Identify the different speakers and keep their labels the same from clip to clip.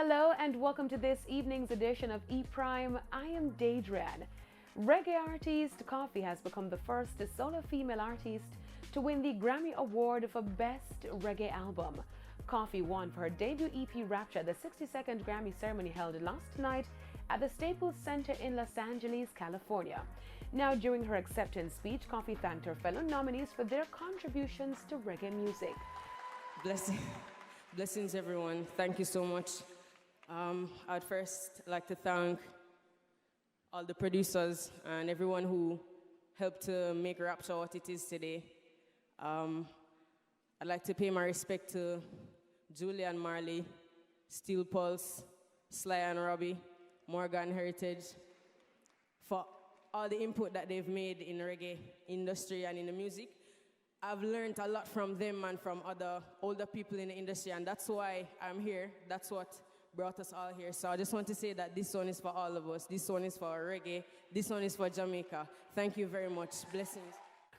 Speaker 1: Hello and welcome to this evening's edition of E-Prime. I am Daedran. Reggae artist Koffee has become the first solo female artist to win the Grammy Award for Best Reggae Album. Koffee won for her debut EP Rapture at the 62nd Grammy ceremony held last night at the Staples Center in Los Angeles, California. Now, during her acceptance speech, Koffee thanked her fellow nominees for their contributions to reggae music.
Speaker 2: Blessings, everyone. Thank you so much. I'd first like to thank all the producers and everyone who helped to make Rapture what it is today. I'd like to pay my respect to Julian Marley, Steel Pulse, Sly and Robbie, Morgan Heritage, for all the input that they've made in the reggae industry and in the music. I've learned a lot from them and from other older people in the industry, and that's why I'm here. That's what brought us all here. So I just want to say that this one is for all of us. This one is for reggae. This one is for Jamaica. Thank you very much. Blessings.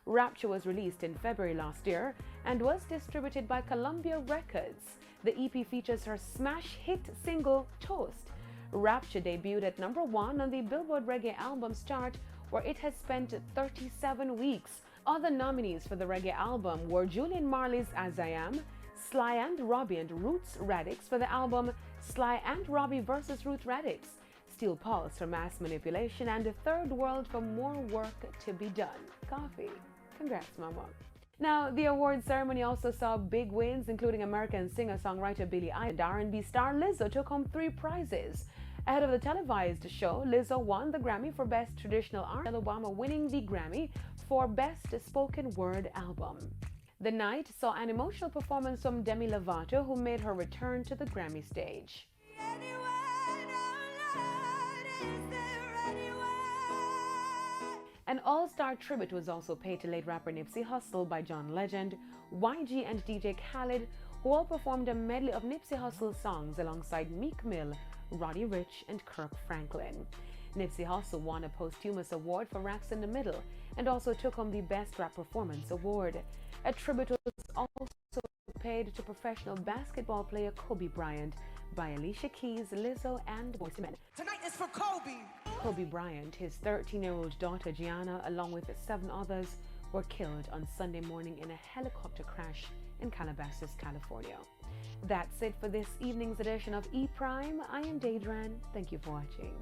Speaker 1: Rapture was released in February last year and was distributed by Columbia Records. The EP features her smash hit single, Toast. Rapture debuted at #1 on the Billboard Reggae Albums chart, where it has spent 37 weeks. Other nominees for the reggae album were Julian Marley's As I Am, Sly and Robbie and Roots Radix for the album Sly and Robbie vs. Roots Radix, Steel Pulse for Mass Manipulation, and The Third World for More Work to Be Done. Koffee, congrats, mama. Now, the awards ceremony also saw big wins, including American singer-songwriter Billie Eilish and R&B star Lizzo took home 3 prizes. Ahead of the televised show, Lizzo won the Grammy for Best Traditional Art, Michelle Obama winning the Grammy for Best Spoken Word Album. The night saw an emotional performance from Demi Lovato, who made her return to the Grammy stage. An all-star tribute was also paid to late rapper Nipsey Hussle by John Legend, YG and DJ Khaled, who all performed a medley of Nipsey Hussle's songs alongside Meek Mill, Roddy Ricch and Kirk Franklin. Nipsey Hussle won a posthumous award for Racks in the Middle and also took home the Best Rap Performance Award. A tribute was also paid to professional basketball player Kobe Bryant by Alicia Keys, Lizzo and Boyz II Men.
Speaker 3: Tonight is for Kobe!
Speaker 1: Kobe Bryant, his 13-year-old daughter Gianna, along with 7 others, were killed on Sunday morning in a helicopter crash in Calabasas, California. That's it for this evening's edition of E-Prime. I am Daedran. Thank you for watching.